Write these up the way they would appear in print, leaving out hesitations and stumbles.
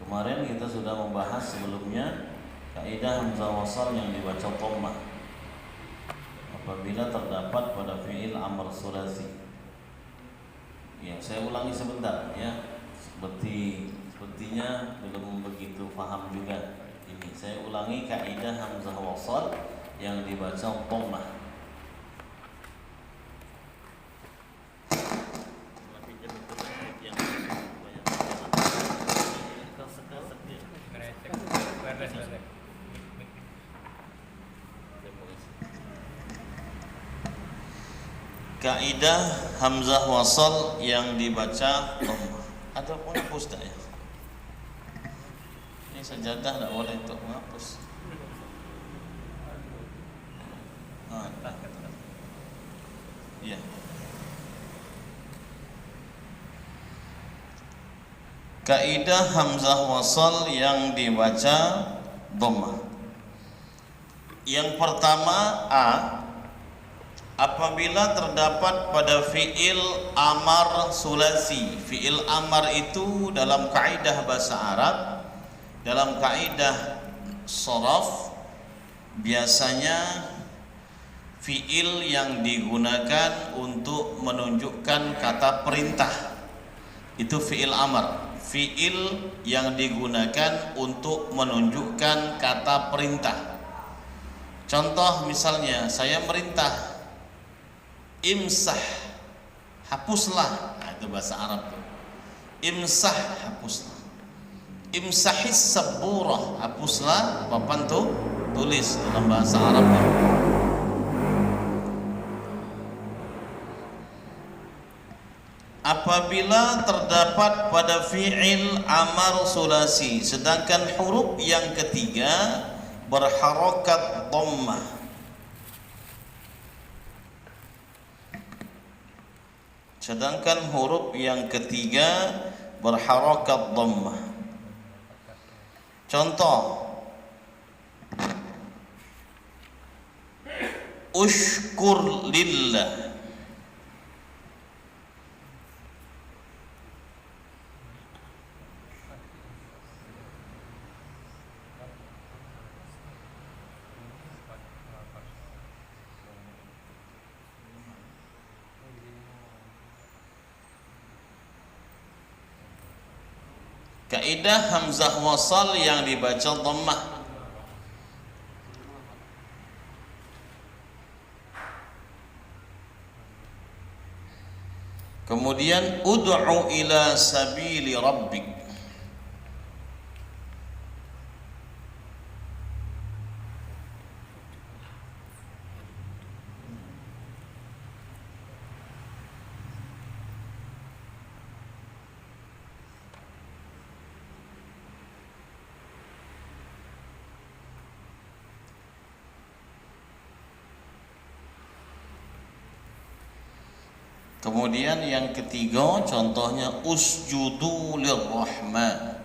Kemarin kita sudah membahas sebelumnya kaidah hamzah wasal yang dibaca dhammah apabila terdapat pada fi'il amr sulasi. Ya, saya ulangi sebentar ya. Sepertinya belum begitu paham juga ini. Saya ulangi kaidah hamzah wasal yang dibaca dhammah. Kaidah hamzah wasal yang dibaca dhammah. Ada penghapus tak ya? Ini sajadah tak boleh untuk menghapus. Ya. Kaidah hamzah wasal yang dibaca dhammah. Yang pertama A, apabila terdapat pada fi'il amar sulasi. Fi'il amar itu dalam kaidah bahasa Arab, dalam kaidah sharaf, biasanya fi'il yang digunakan untuk menunjukkan kata perintah. Itu fi'il amar. Fi'il yang digunakan untuk menunjukkan kata perintah. Contoh misalnya, saya merintah imsah, hapuslah. Nah, itu bahasa Arab tuh. Imsah, hapuslah. Imsahis saburah, hapuslah papan tuh tulis dalam bahasa Arab tuh. Apabila terdapat pada fi'il amar sulasi, sedangkan huruf yang ketiga berharokat dhammah. Sedangkan huruf yang ketiga berharokat dhammah. Contoh, ushkur lillah. Kaidah hamzah wasal yang dibaca dhammah. Kemudian ud'u ila sabili rabbik. Kemudian yang ketiga contohnya usjudu lirrahman.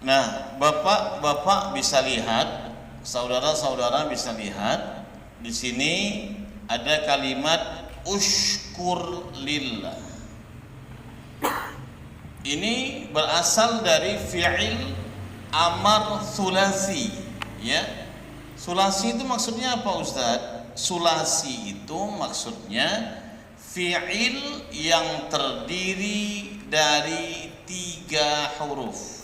Nah, bapak-bapak bisa lihat, saudara-saudara bisa lihat, di sini ada kalimat ushkur lillah. Ini berasal dari fi'il amar sulasi, ya. Sulasi itu maksudnya apa, Ustaz? Sulasi itu maksudnya fi'il yang terdiri dari 3 huruf.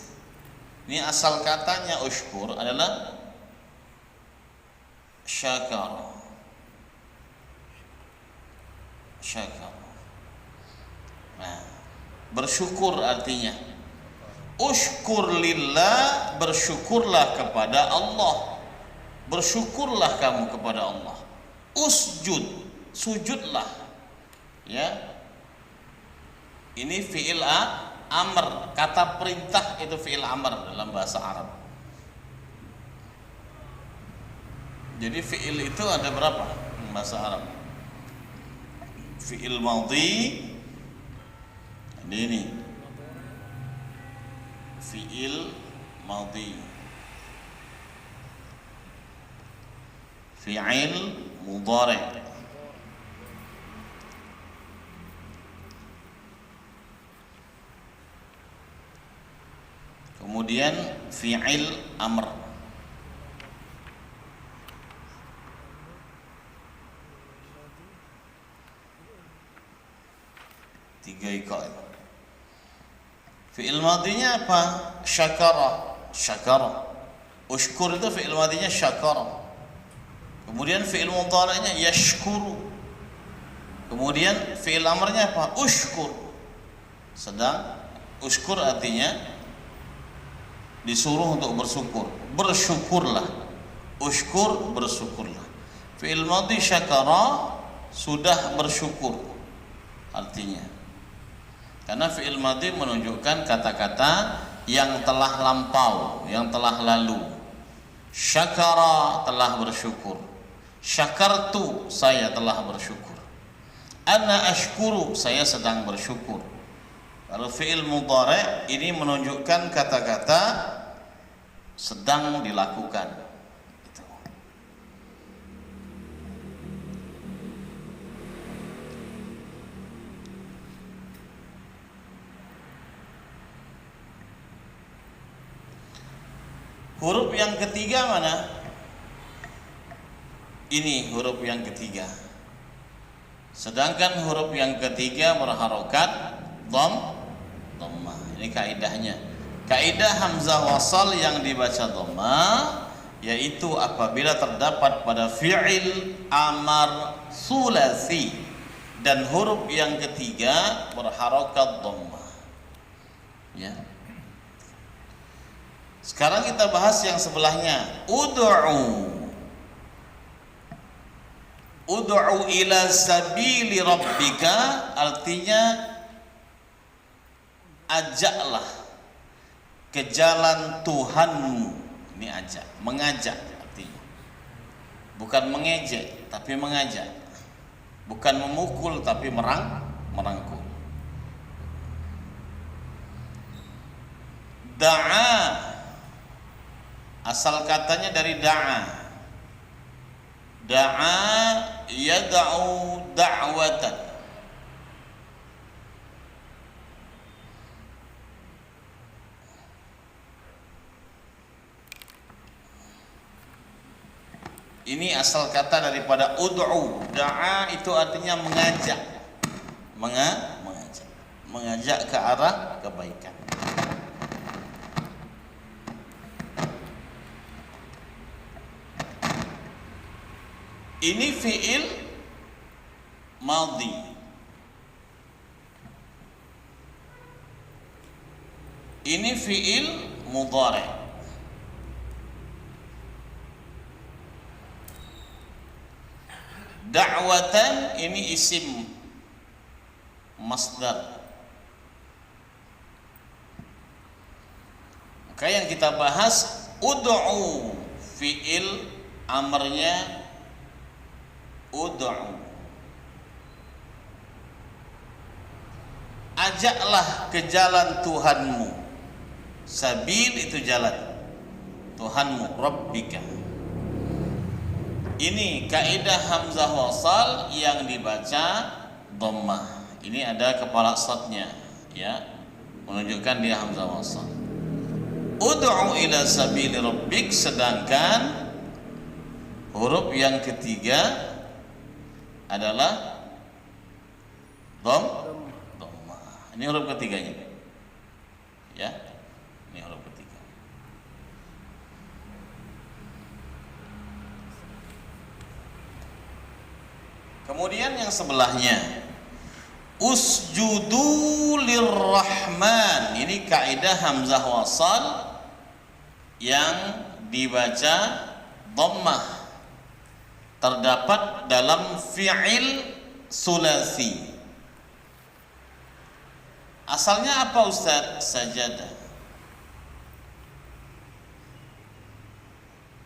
Ini asal katanya ushkur adalah syakar. Syakar. Nah, bersyukur artinya. Ushkur lillah, bersyukurlah kepada Allah. Bersyukurlah kamu kepada Allah. Usjud, sujudlah. Ya. Ini fi'il amr, kata perintah itu fi'il amr dalam bahasa Arab. Jadi fi'il itu ada berapa? bahasa Arab. Fi'il madhi ini fi'il madhi, fi'il mudhari, kemudian fi'il amr. Tiga ikut. Fi'il madhinya apa? Syakara. Syakara. Ushkur itu fi'il madhinya syakara. Kemudian fi'il mudhari'nya yashkuru. Kemudian fi'il amrnya apa? Ushkur. Sedang ushkur artinya disuruh untuk bersyukur. Bersyukurlah. Ushkur, bersyukurlah. Fi'il madhi syakara, sudah bersyukur artinya. Karena fi'il madhi menunjukkan kata-kata yang telah lampau, yang telah lalu. Syakara, telah bersyukur. Syakartu, saya telah bersyukur. Ana ashkuru, saya sedang bersyukur. Kalau fi'il mudhari ini menunjukkan kata-kata sedang dilakukan. Huruf yang ketiga mana? Ini huruf yang ketiga. Sedangkan huruf yang ketiga berharokat dhammah. Ini kaidahnya. Kaidah hamzah wasal yang dibaca dhammah yaitu apabila terdapat pada fi'il amar sulasi dan huruf yang ketiga berharokat dhammah. Ya. Sekarang kita bahas yang sebelahnya. Ud'u ila sabili rabbika artinya ajaklah ke jalan Tuhanmu. Ini ajak, mengajak artinya. Bukan mengejek, tapi mengajak. Bukan memukul, tapi merangkul. Da'a, asal katanya dari da'a. Da'a yad'u da'watan. Ini asal kata daripada ud'u. Da'a itu artinya mengajak. Mengajak ke arah kebaikan. Ini fi'il madhi. Ini fi'il mudhari. Da'watan ini isim masdar. Maka yang kita bahas ud'u, fi'il amrnya ud'u. Ajaklah ke jalan Tuhanmu. Sabil itu jalan Tuhanmu, Rabbika. Ini kaidah hamzah wasal yang dibaca dhammah. Ini ada kepala shadnya, ya, menunjukkan dia hamzah wasal. Ud'u ila sabili rabbik, sedangkan huruf yang ketiga adalah dhammah. Ini huruf ketiganya. Ya. Ini huruf ketiga. Kemudian yang sebelahnya usjudu lirrahman. Ini kaidah hamzah wasal yang dibaca dhammah. Terdapat dalam fi'il sulasi. Asalnya apa Ustaz? Sajadah.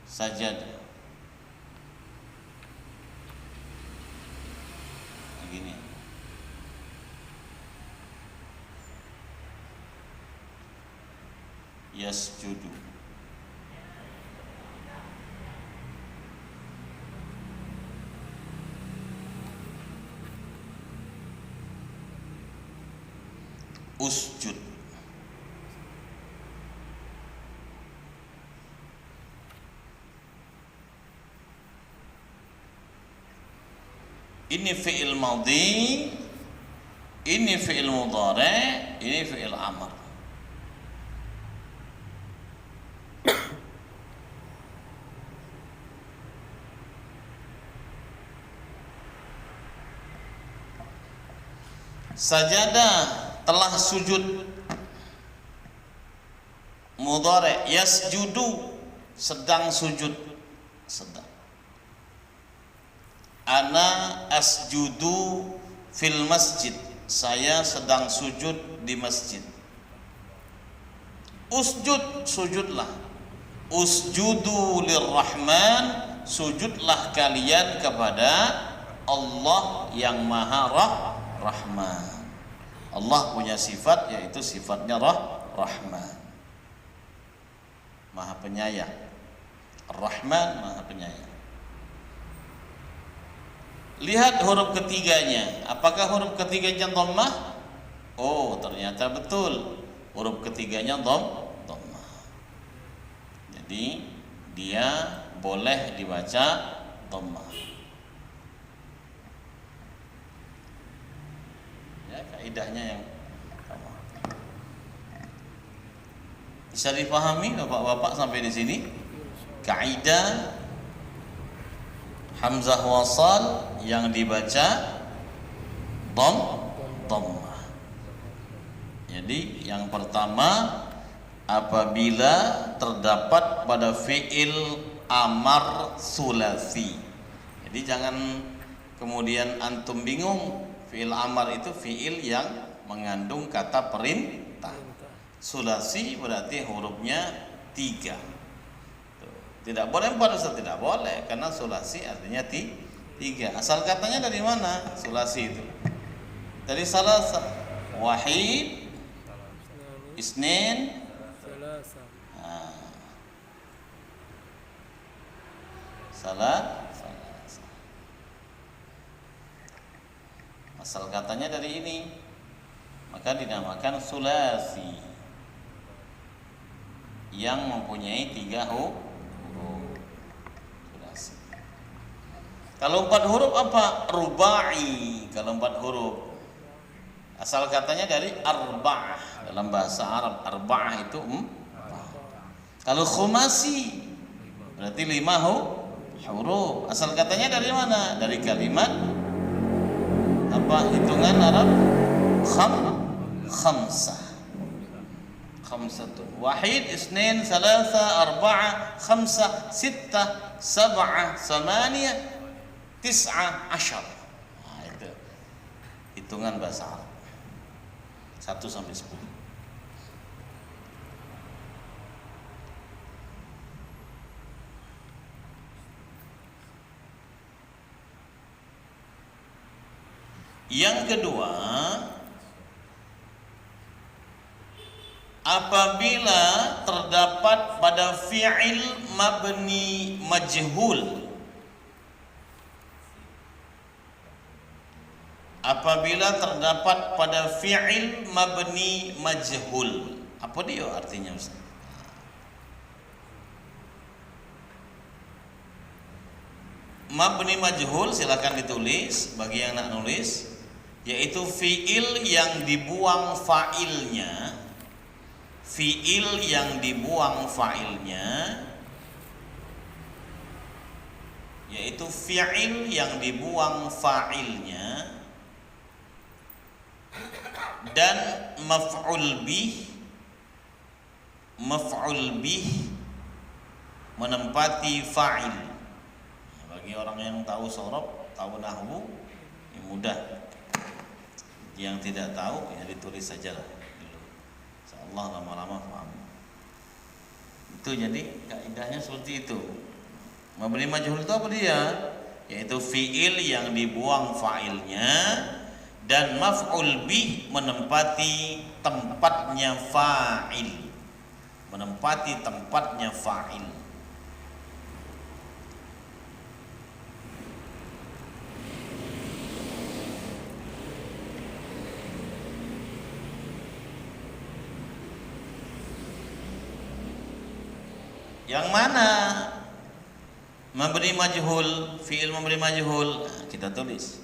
Sajadah. yasjudu. Usjud. Ini fi'il madhi, ini fi'il mudhari', ini fi'il amr. Sajadah, telah sujud. Mudhari', yasjudu, sedang sujud, sedang. Ana asjudu fil masjid, saya sedang sujud di masjid. Usjud, sujudlah. Usjudu lirrahman, sujudlah kalian kepada Allah yang Maha Rahman. Allah punya sifat, yaitu sifatnya Rahman, Maha Penyayang. Rahman, Maha Penyayang. Lihat huruf ketiganya. Apakah huruf ketiganya dhammah? Oh, ternyata betul. Huruf ketiganya dhammah. Jadi dia boleh dibaca dhammah. Ya, kaidahnya yang bisa dipahami Bapak-bapak sampai di sini? Kaidah hamzah wasal yang dibaca dhammah. Jadi yang pertama, apabila terdapat pada fi'il amar sulasi. Jadi jangan kemudian antum bingung. Fi'il amar itu fi'il yang mengandung kata perintah. Sulasi berarti hurufnya 3. Tidak boleh 4, Ustaz, tidak boleh, karena sulasi artinya 3. Asal katanya dari mana sulasi itu? Dari salasa. Wahid, isnin, salah. Asal katanya dari ini, maka dinamakan sulasi yang mempunyai 3 huruf. Sulasi. Kalau 4 huruf apa? Rubai. Kalau 4 huruf, asal katanya dari arba'ah. Dalam bahasa Arab, arba'ah itu 4. Kalau khumasi berarti 5 huruf. Asal katanya dari mana? Dari kalimat apa? Hitungan Arab khamsah. Khamsatun. Wahid, isnin, salasa, arba'ah, khamsah, sittah, sab'ah, samaniyah, tis'ah, asyar. Nah, itu hitungan bahasa Arab. 1 sampai 10. Yang kedua, apabila terdapat pada fi'il mabni majhul. Apabila terdapat pada fi'il mabni majhul. Apa dia artinya, Ustaz? Mabni majhul, silakan ditulis bagi yang nak nulis, yaitu fi'il yang dibuang fa'ilnya. Fi'il yang dibuang fa'ilnya, yaitu fi'il yang dibuang fa'ilnya dan maf'ul bih menempati fa'il. Bagi orang yang tahu sorob, tahu nahwu, ya mudah. Yang tidak tahu ya ditulis saja lah dulu. Insyaallah lama-lama paham. Itu jadi kaidahnya seperti itu. Mabni majhul itu apa dia? Yaitu fi'il yang dibuang fa'ilnya dan maf'ul bih menempati tempatnya fa'il. menempati tempatnya fa'il. Yang mana memberi majhul, fi'il memberi majhul, nah, kita tulis.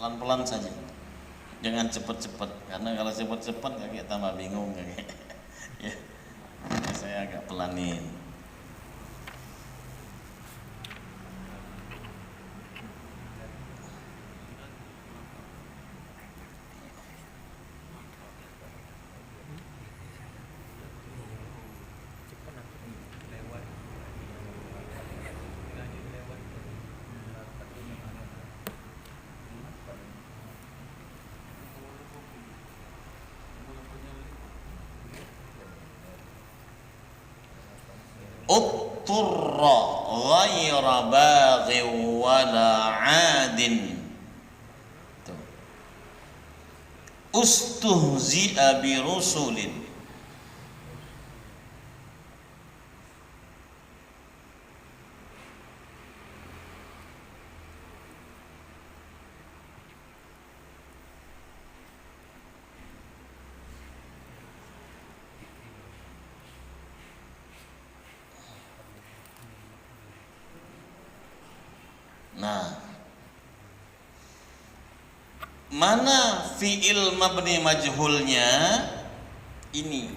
Pelan-pelan saja, jangan cepat-cepat, karena kalau cepat-cepat kakek tambah bingung kakek. Ya, saya agak pelanin. Utturra ghaira baghi wala adin. Ustuhzi'a bi rusulin. Nah, mana fi'il mabni majhulnya? Ini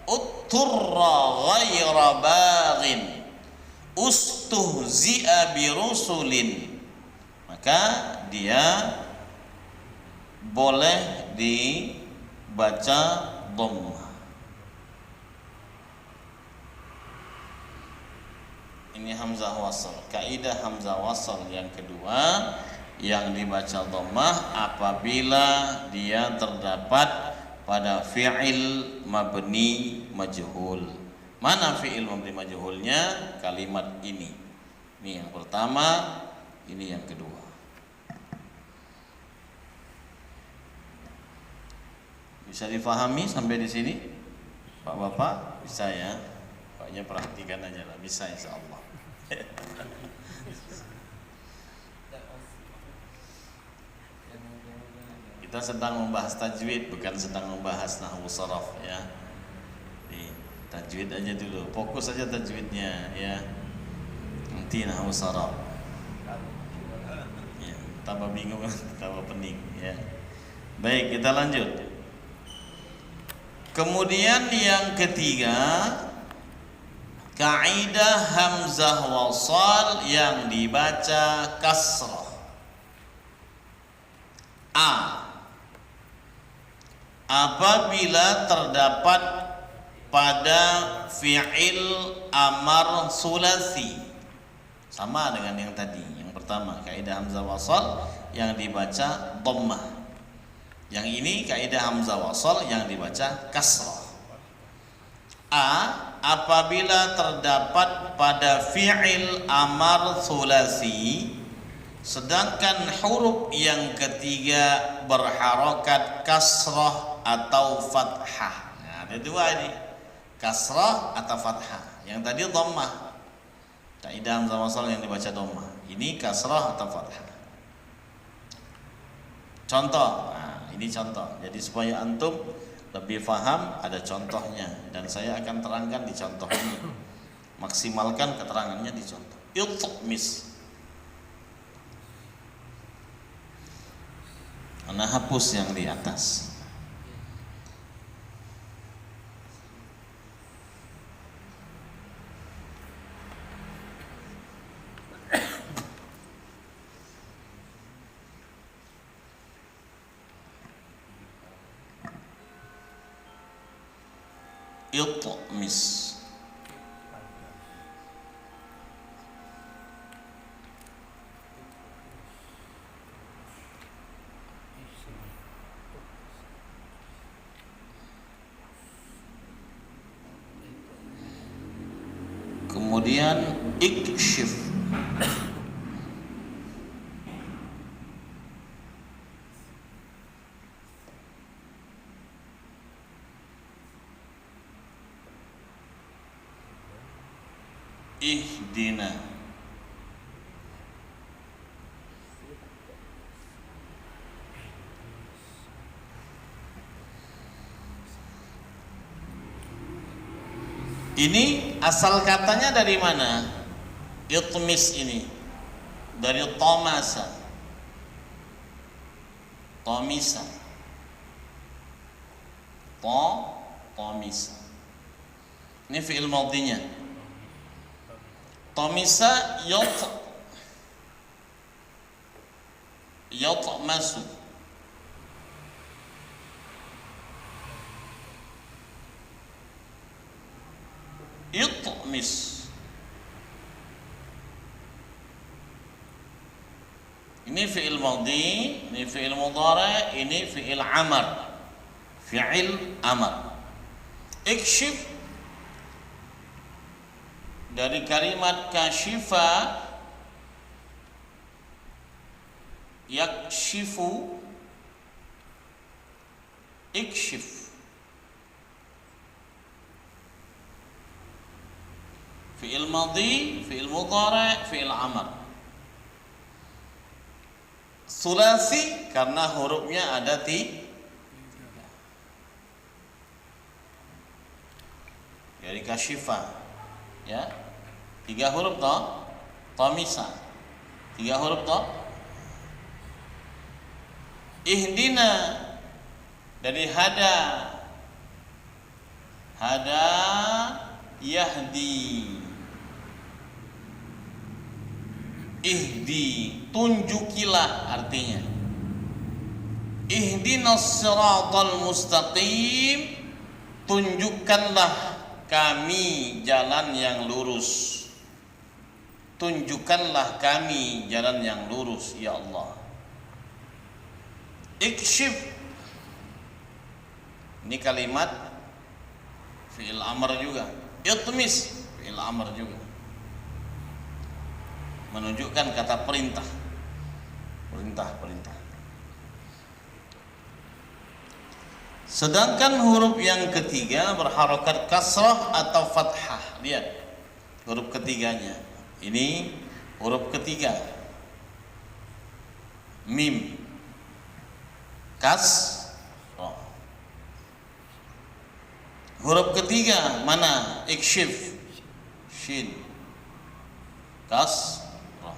utturra ghaira baghin ustuhzi'a bi rusulin, maka dia boleh dibaca dhammah. Ini hamzah wasal. Kaidah hamzah wasal yang kedua yang dibaca dhammah apabila dia terdapat pada fi'il mabni majhul. Mana fi'il mabni majhulnya? Kalimat ini. Ini yang pertama, ini yang kedua. Bisa difahami sampai di sini? Pak Bapak bisa ya? Paknya perhatikan aja lah, bisa insyaallah. Kita sedang membahas tajwid, bukan sedang membahas nahwu sharaf ya. Di tajwid aja dulu, fokus aja tajwidnya ya. Nanti nahwu sharaf. Ya, tambah bingung, tambah pening ya. Baik, kita lanjut. Kemudian yang ketiga, kaidah hamzah wasal yang dibaca kasrah. A, apabila terdapat pada fi'il amar sulasi, sama dengan yang tadi. Yang pertama kaidah hamzah wasal yang dibaca dhammah. Yang ini kaidah hamzah wasal yang dibaca kasrah. A, apabila terdapat pada fi'il amar sulasi sedangkan huruf yang ketiga berharokat kasrah atau fathah. Nah, ada dua ini, kasrah atau fathah. Yang tadi dhammah, kaidah hamzah wasal yang dibaca dhammah. Ini kasrah atau fathah. Contoh, nah, ini contoh. Jadi supaya antum lebih paham, ada contohnya dan saya akan terangkan di contoh ini. Maksimalkan keterangannya di contoh. Iltumis. Ana hapus yang di atas. Itmis. Kemudian ikshif. Ihdina. Ini asal katanya dari mana? Itmis ini dari tomasa. Tomisa. Tomisa. Ini fi'il madhinya. Tomisa yatmasu. Yutmis. Ini fi'il madhi, ini fi'il mudhari, ini fi'il amar. Fi'il amar. Ikshif dari kalimat kashifa, yakshifu, ikshif. Fi'il madhi, fi'il mudhari, fi'il amar. Sulasi karena hurufnya ada tiga. Dari kashifa, ya, 3 huruf toh. Tomisa 3 huruf toh. Ihdina dari hada yahdi. Ihdi, tunjukilah artinya. Ihdinas siratal mustaqim, tunjukkanlah kami jalan yang lurus. Tunjukkanlah kami jalan yang lurus, ya Allah. Ikshif, ini kalimat fi'il amr juga. Itmis, fi'il amr juga, menunjukkan kata perintah. Perintah. Sedangkan huruf yang ketiga berharokat kasrah atau fathah. Lihat huruf ketiganya. Ini huruf ketiga, mim, kasrah. Huruf ketiga mana? Ikshif, shin, kasrah.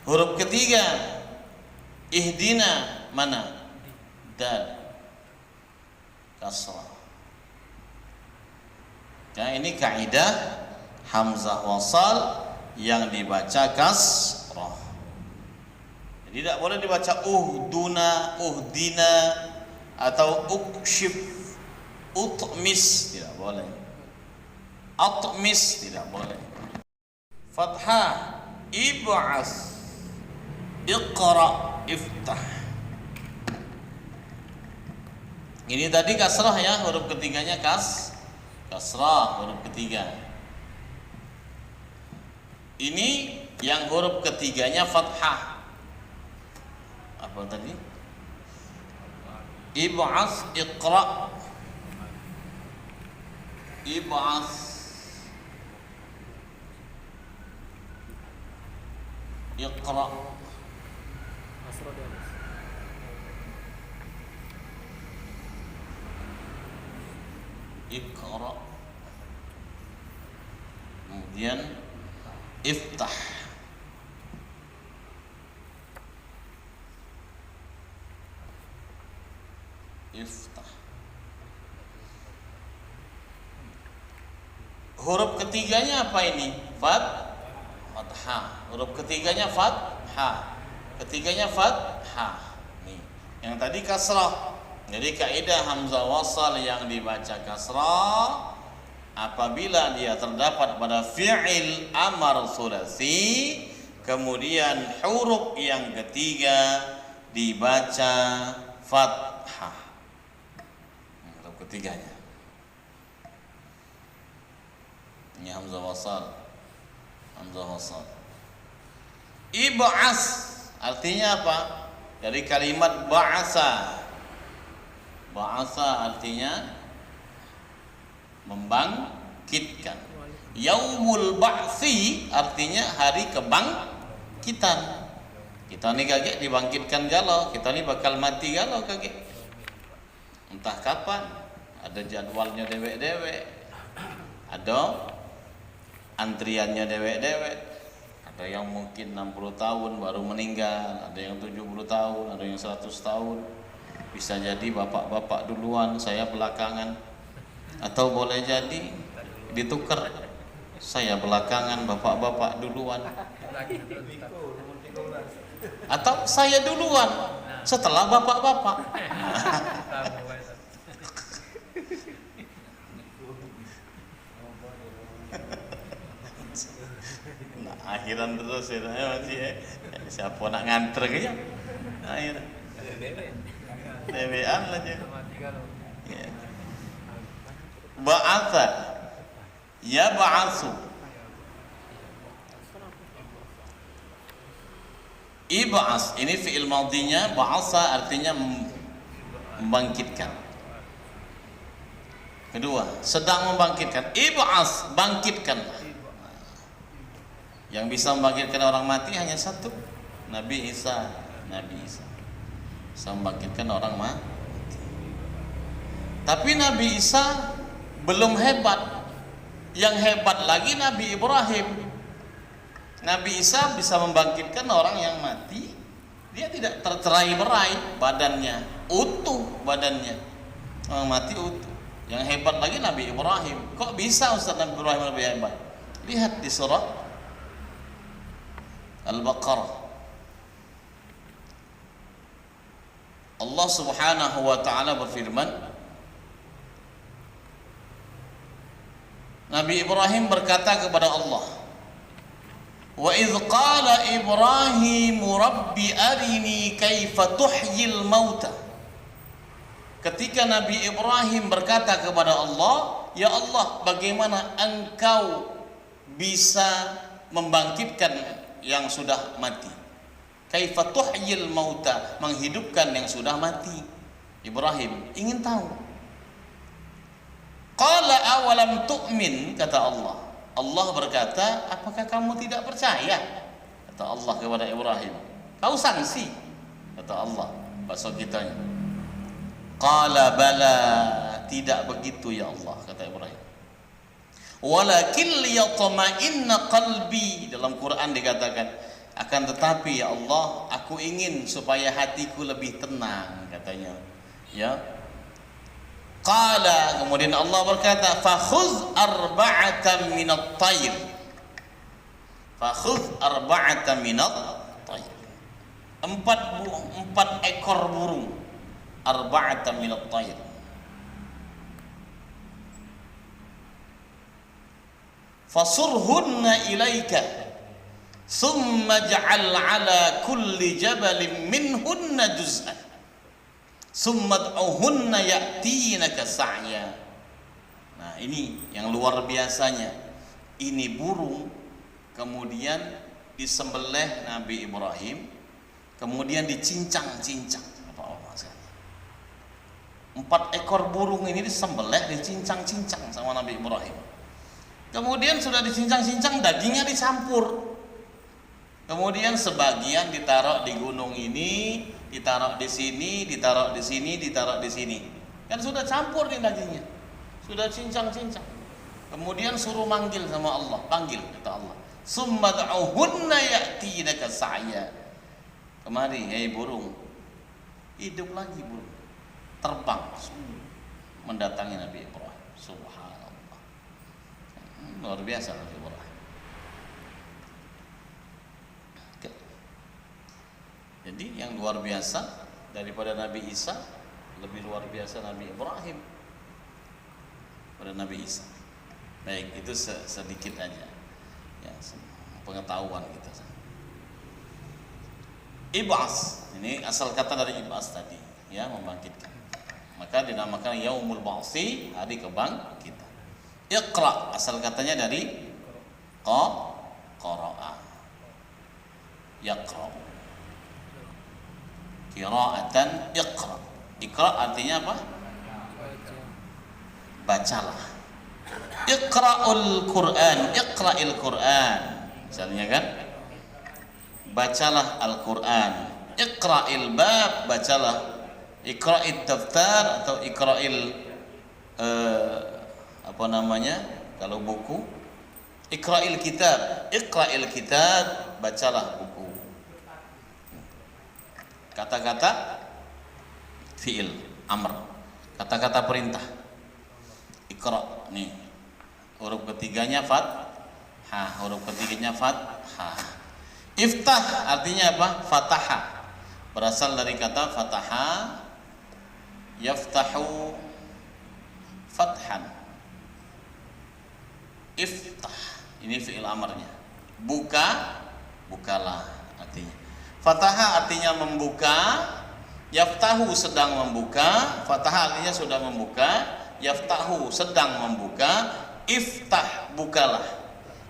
Huruf ketiga ihdina mana? Dal, kasrah. Ya, ini kaidah hamzah wasal yang dibaca kasrah. Jadi tidak boleh dibaca uhduna, uhdina atau ukshif, utmis, tidak boleh. Atmis tidak boleh. Fathah, ib'as, iqra, iftah. Ini tadi kasrah ya, huruf ketiganya kasrah huruf ketiga. Ini yang huruf ketiganya fathah. Apa tadi? Ib'as, iqra, ib'as, iqra. Iqra. Kemudian iftah. Iftah. Huruf ketiganya apa ini? Fathah. Huruf ketiganya fathah. Ketiganya fathah. Nih, yang tadi kasrah. Jadi kaidah hamzah wasal yang dibaca kasrah apabila dia terdapat pada fi'il amar sulasi, kemudian huruf yang ketiga dibaca fathah. Huruf ketiganya. Ini hamzah wasal. Hamzah wasal. Ib'as artinya apa? Dari kalimat ba'asa. Ba'asa artinya membangkitkan. Yaumul ba'si artinya hari kebangkitan. Kita ni kaget dibangkitkan galau, kita ni bakal mati galau kaget. Entah kapan, ada jadwalnya dewek-dewek, ada antriannya dewek-dewek. Ada yang mungkin 60 tahun baru meninggal, ada yang 70 tahun, ada yang 100 tahun. Bisa jadi bapak-bapak duluan, saya belakangan. Atau boleh jadi ditukar, saya belakangan, bapak-bapak duluan. Atau saya duluan setelah bapak-bapak. Nah, akhiran terus ya masih ya. Siapa nak nganter ke ya? Akhiran. Dewean aja. Ya. Ba'atha ya ba'atsu. Ib'as ini fi'il madhinya, ba'asa artinya membangkitkan. Kedua, sedang membangkitkan. Ib'as, bangkitkanlah. Yang bisa membangkitkan orang mati hanya satu, Nabi Isa. Nabi Isa bisa membangkitkan orang mati. Tapi Nabi Isa belum hebat. Yang hebat lagi Nabi Ibrahim. Nabi Isa bisa membangkitkan orang yang mati. Dia tidak tercerai-berai badannya, utuh badannya. Orang mati utuh. Yang hebat lagi Nabi Ibrahim. Kok bisa Ustaz Nabi Ibrahim lebih hebat? Lihat di surah Al-Baqarah. Allah Subhanahu wa taala berfirman, Nabi Ibrahim berkata kepada Allah, "Wa idz qala Ibrahim rabbi arini kaifa tuhyil mauta." Ketika Nabi Ibrahim berkata kepada Allah, "Ya Allah, bagaimana engkau bisa membangkitkan yang sudah mati?" Kaifa tuhyil mauta, menghidupkan yang sudah mati. Ibrahim ingin tahu. Qala awalam tu'min, kata Allah. Allah berkata, apakah kamu tidak percaya? Kata Allah kepada Ibrahim. Kau sangsi, kata Allah. Bahasa kitanya. Qala bala, tidak begitu ya Allah, kata Ibrahim. Walakin liyatma'inna qalbi, dalam Quran dikatakan, akan tetapi ya Allah, aku ingin supaya hatiku lebih tenang, katanya. Ya. Qala, kemudian Allah berkata, fakhudh arba'atan minat tayr. Fakhudh arba'atan minat tayr. Empat ekor burung. Arba'atan minat tayr. Fasurhunna ilaika. Thumma ja'al ala kulli jabalin minhunna juz'an. Summad'uhunna ya'tinaka sa'ya. Nah, ini yang luar biasanya. Ini burung kemudian disembelih Nabi Ibrahim, kemudian dicincang-cincang. Apa-apa sekali. 4 ekor burung ini disembelih, dicincang-cincang sama Nabi Ibrahim. Kemudian sudah dicincang-cincang, dagingnya dicampur. Kemudian sebagian ditaruh di gunung ini, ditaruh di sini, ditaruh di sini, ditaruh di sini. Kan sudah campur nih dagingnya. Sudah cincang-cincang. Kemudian suruh manggil sama Allah, panggil kata Allah. Summad'uhunna ya'tinaka sa'ya. Kemari, hei burung. Hidup lagi burung. Terbang mendatangi Nabi Ibrahim. Subhanallah. Luar biasa Nabi Ibrahim. Jadi yang luar biasa daripada Nabi Isa lebih luar biasa Nabi Ibrahim pada Nabi Isa. Baik, itu sedikit aja ya, pengetahuan kita. Ib'as, ini asal kata dari ib'as tadi ya, membangkitkan. Maka dinamakan yaumul ba'si, hari kebangkitan. Iqra, asal katanya dari qara'a, yaqra, qira'atan iqra. Iqra artinya apa? Bacalah. Iqra'ul Qur'an, iqra'il Qur'an. Misalnya kan? Bacalah Al-Qur'an. Iqra'il bab, bacalah. Iqra'id daftar atau iqra'il apa namanya? Kalau buku, iqra'il kitab. Iqra'il kitab, bacalah buku. Kata-kata fi'il amr, kata-kata perintah. Iqra, nih huruf ketiganya fathah, huruf ketiganya fathah. Iftah artinya apa? Fataha, berasal dari kata fataha, yaftahu fathan. Iftah, ini fi'il amarnya. Buka, bukalah artinya. Fataha artinya membuka, yaftahu sedang membuka, fataha artinya sudah membuka, yaftahu sedang membuka, iftah bukalah,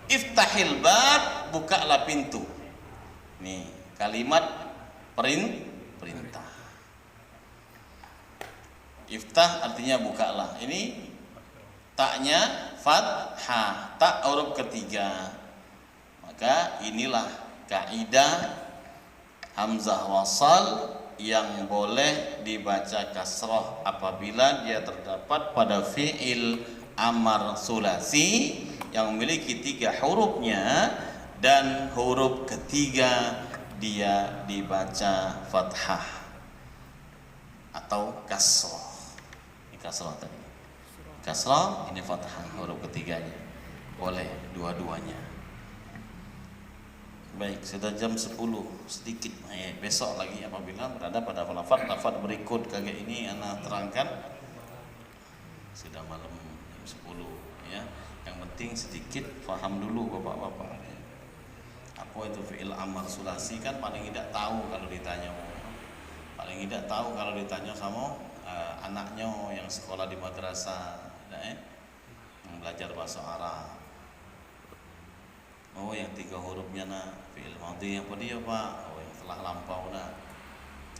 iftahil bab bukalah pintu. Nih kalimat perintah. Iftah artinya bukalah. Ini taknya fathah, tak huruf ketiga. Maka inilah kaidah hamzah wasal yang boleh dibaca kasrah apabila dia terdapat pada fi'il amar sulasi yang memiliki 3 hurufnya dan huruf ketiga dia dibaca fathah atau kasrah. Ini kasrah tadi. Kasrah, ini fathah huruf ketiganya. Boleh dua-duanya. Baik, sudah jam 10 sedikit. Besok lagi apabila berada pada lafaz berikut kayak ini ana terangkan. Sudah malam jam 10 ya. Yang penting sedikit paham dulu Bapak-bapak. Apa itu fi'il amar sulasi kan paling tidak tahu kalau ditanya. Paling tidak tahu kalau ditanya sama anaknya yang sekolah di madrasah, yang belajar bahasa Arab. Oh, yang 3 hurufnya nak fi'il madhi apa dia Pak? Oh, yang telah lampau nak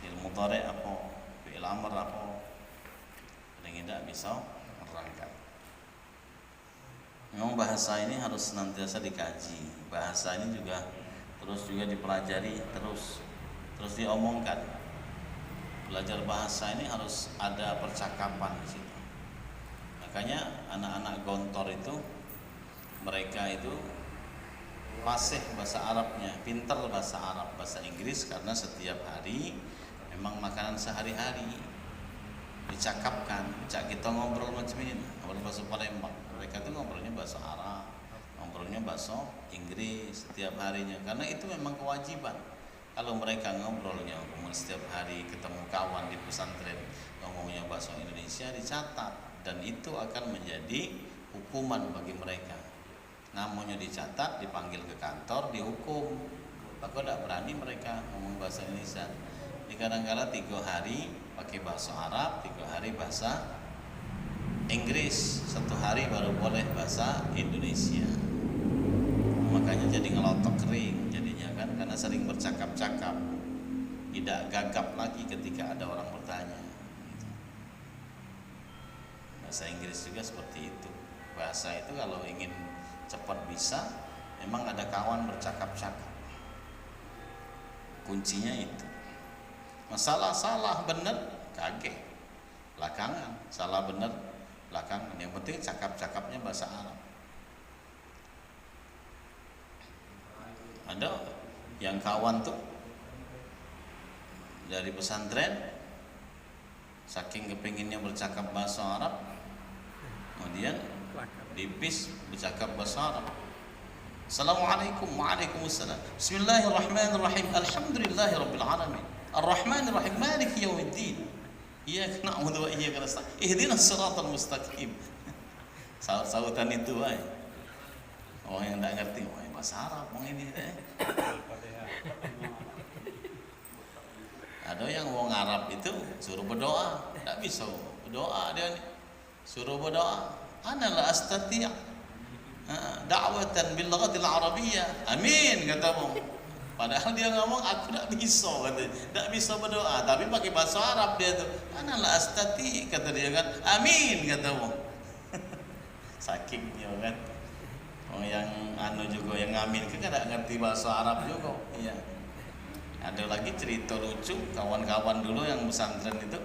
fi'il mudhari apa? Fi'il amr apa? Paling tidak bisa merangkap. Memang bahasa ini harus senantiasa dikaji. Bahasa ini juga terus dipelajari, terus diomongkan. Belajar bahasa ini harus ada percakapan di situ. Makanya anak-anak gontor itu mereka itu fasih bahasa Arabnya, pintar bahasa Arab, bahasa Inggris karena setiap hari memang makanan sehari-hari dicakapkan. Cak kita ngobrol macam ini, ngobrol bahasa Palembang, mereka tuh ngobrolnya bahasa Arab, ngobrolnya bahasa Inggris setiap harinya karena itu memang kewajiban. Kalau mereka ngobrolnya setiap hari ketemu kawan di pesantren ngomongnya bahasa Indonesia dicatat dan itu akan menjadi hukuman bagi mereka. Namanya dicatat, dipanggil ke kantor, dihukum. Maka tidak berani mereka ngomong bahasa Indonesia. Di kadang-kala 3 hari pakai bahasa Arab, 3 hari bahasa Inggris, 1 hari baru boleh bahasa Indonesia. Makanya jadi ngelotok kering jadinya kan, karena sering bercakap-cakap, tidak gagap lagi ketika ada orang bertanya. Bahasa Inggris juga seperti itu. Bahasa itu kalau ingin cepat bisa, memang ada kawan bercakap-cakap. Kuncinya itu. Masalah salah benar kaget belakangan, salah benar belakangan. Yang penting cakap-cakapnya bahasa Arab. Ada yang kawan tuh dari pesantren saking kepinginnya bercakap bahasa Arab, kemudian di bis bercakap bahasa Arab. Assalamualaikum, waalaikumsalam. Bismillahirrahmanirrahim. Alhamdulillahirabbil alamin. Arrahmanirrahim. Maliki yaumiddin. Iya kena wa iya kena ihdinas siratal mustaqim. Saut-sautan itu ay. Orang yang tidak ngerti, wah bahasa Arab orang ini Ada yang wong Arab itu suruh berdoa, tidak bisa berdoa dia nih. Suruh berdoa, ana la astati' da'watan bil lughatil arabiyyah. Amin kata wong. Padahal dia ngomong aku tidak bisa kata, tidak bisa berdoa, tapi pakai bahasa Arab dia tuh. Ana la astati' kata dia kan. Amin kata wong. Sakingnya kan. Oh yang anu juga yang ngamin kan tidak ngerti bahasa Arab juga. Iya. Ada lagi cerita lucu kawan-kawan dulu yang pesantren itu